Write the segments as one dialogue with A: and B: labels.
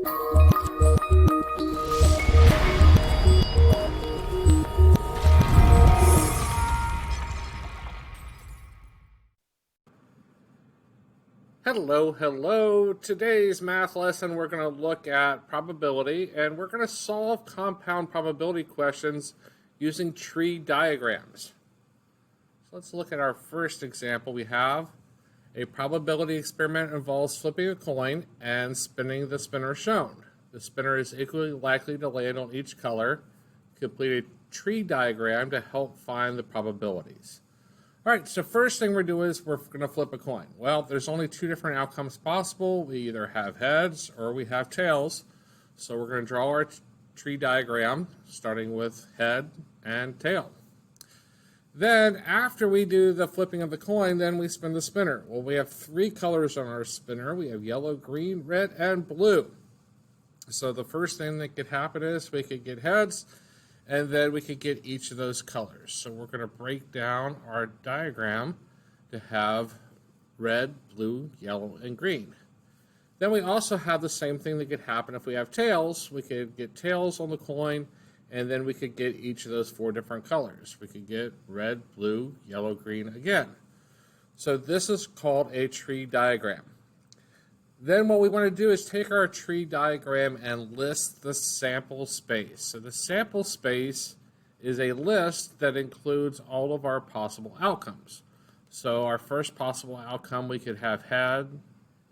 A: Hello. Today's math lesson we're going to look at probability, and we're going to solve compound probability questions using tree diagrams. So let's look at our first example. We have a probability experiment involves flipping a coin and spinning the spinner shown. The spinner is equally likely to land on each color. Complete a tree diagram to help find the probabilities. All right, so first thing we're doing is we're going to flip a coin. Well, there's only two different outcomes possible. We either have heads or we have tails. So we're going to draw our tree diagram, starting with head and tail. Then after we do the flipping of the coin, then we spin the spinner. Well, we have three colors on our spinner. We have yellow, green, red, and blue. So the first thing that could happen is we could get heads, and then we could get each of those colors. So we're going to break down our diagram to have red, blue, yellow, and green. Then we also have the same thing that could happen if we have tails. We could get tails on the coin, and then we could get each of those four different colors. We could get red, blue, yellow, green again. So this is called a tree diagram. Then what we want to do is take our tree diagram and list the sample space. So the sample space is a list that includes all of our possible outcomes. So our first possible outcome, we could have head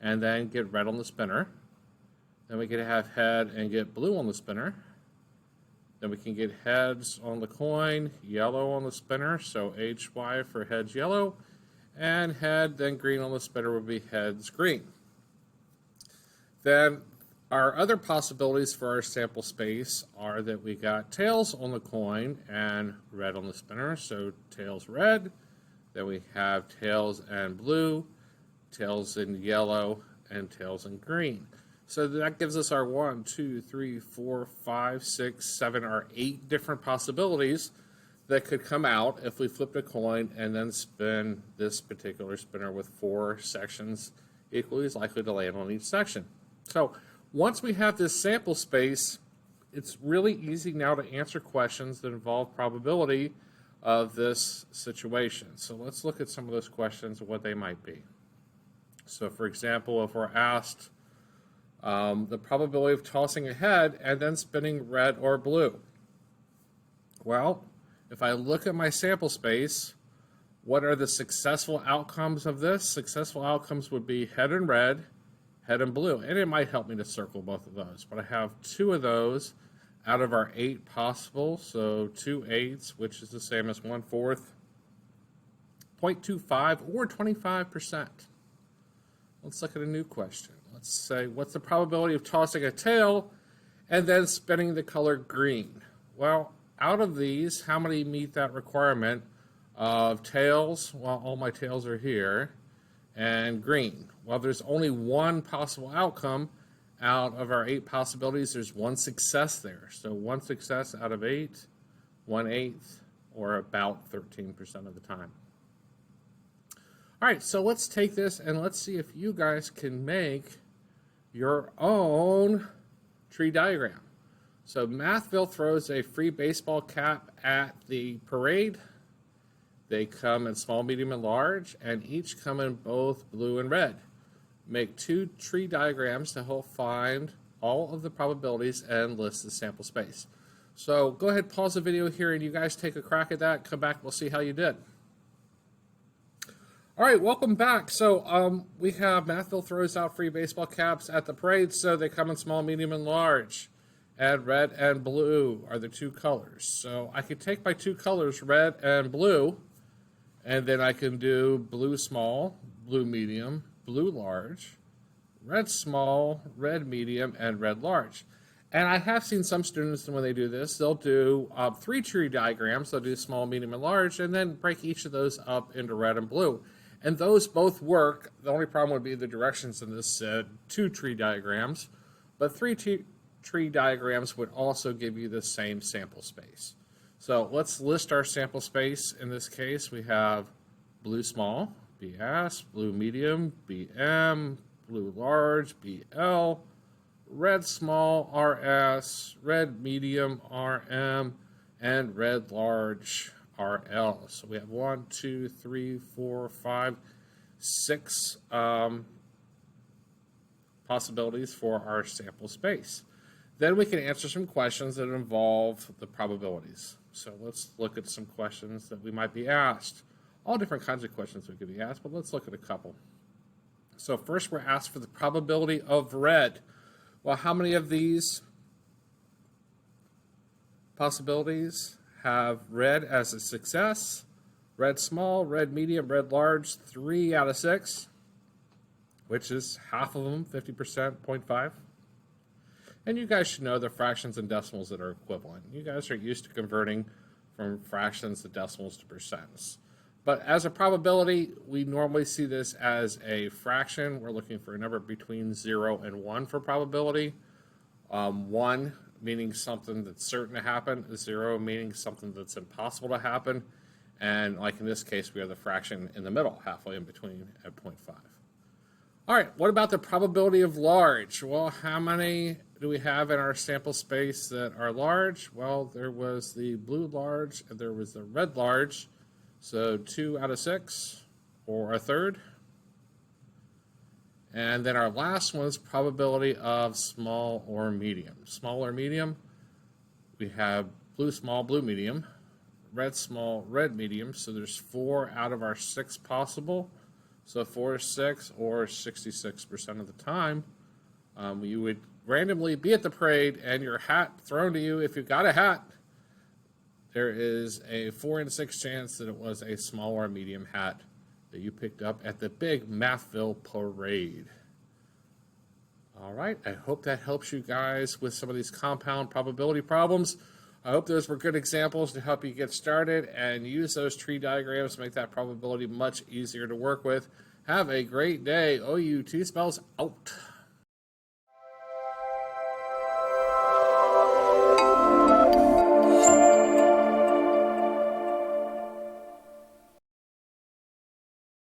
A: and then get red on the spinner. Then we could have head and get blue on the spinner. Then we can get heads on the coin, yellow on the spinner, so HY for heads yellow, and head, then green on the spinner would be heads green. Then our other possibilities for our sample space are that we got tails on the coin and red on the spinner, so tails red. Then we have tails and blue, tails in yellow, and tails in green. So that gives us our 1, 2, 3, 4, 5, 6, 7, or 8 different possibilities that could come out if we flipped a coin and then spin this particular spinner with 4 sections equally as likely to land on each section. So once we have this sample space, it's really easy now to answer questions that involve probability of this situation. So let's look at some of those questions and what they might be. So for example, if we're asked the probability of tossing a head and then spinning red or blue. Well, if I look at my sample space, what are the successful outcomes of this? Successful outcomes would be head and red, head and blue, and it might help me to circle both of those, but I have 2 of those out of our 8 possible, so 2 eighths, which is the same as 1/4, 0.25 or 25%. Let's look at a new question. Let's say, what's the probability of tossing a tail and then spinning the color green? Well, out of these, how many meet that requirement of tails? Well, all my tails are here, and green. Well, there's only one possible outcome out of our 8 possibilities. There's 1 success there. So 1 success out of 8, 1/8, or about 13% of the time. All right, so let's take this and let's see if you guys can make your own tree diagram. So Mathville throws a free baseball cap at the parade. They come in small, medium, and large, and each come in both blue and red. Make 2 tree diagrams to help find all of the probabilities and list the sample space. So go ahead, pause the video here, and you guys take a crack at that. Come back, we'll see how you did. All right, welcome back. So we have Mathville throws out free baseball caps at the parade, so they come in small, medium, and large. And red and blue are the 2 colors. So I could take my 2 colors, red and blue, and then I can do blue small, blue medium, blue large, red small, red medium, and red large. And I have seen some students, when they do this, they'll do 3 tree diagrams. They'll do small, medium, and large, and then break each of those up into red and blue. And those both work. The only problem would be the directions in this 2 tree diagrams. But 3 tree diagrams would also give you the same sample space. So let's list our sample space. In this case, we have blue small, BS, blue medium, BM, blue large, BL, red small, RS, red medium, RM, and red large, RL. So we have 1, 2, 3, 4, 5, 6 possibilities for our sample space. Then we can answer some questions that involve the probabilities. So let's look at some questions that we might be asked. All different kinds of questions we could be asked, but let's look at a couple. So first we're asked for the probability of red. Well, how many of these possibilities have red as a success? Red small, red medium, red large, 3 out of 6, which is half of them, 50%, 0.5. And you guys should know the fractions and decimals that are equivalent. You guys are used to converting from fractions to decimals to percents. But as a probability, we normally see this as a fraction. We're looking for a number between 0 and 1 for probability. 1 meaning something that's certain to happen, 0 meaning something that's impossible to happen. And like in this case, we have the fraction in the middle, halfway in between at 0.5. All right, what about the probability of large? Well, how many do we have in our sample space that are large? Well, there was the blue large and there was the red large. So 2 out of 6, or a third. And then our last one is probability of small or medium. Small or medium, we have blue small, blue medium, red small, red medium. So there's 4 out of our 6 possible. So 4 is 6, or 66% of the time, you would randomly be at the parade and your hat thrown to you. If you've got a hat, there is a 4 in 6 chance that it was a small or medium hat that you picked up at the big Mathville parade. All right, I hope that helps you guys with some of these compound probability problems. I hope those were good examples to help you get started and use those tree diagrams to make that probability much easier to work with. Have a great day. OU T spells out.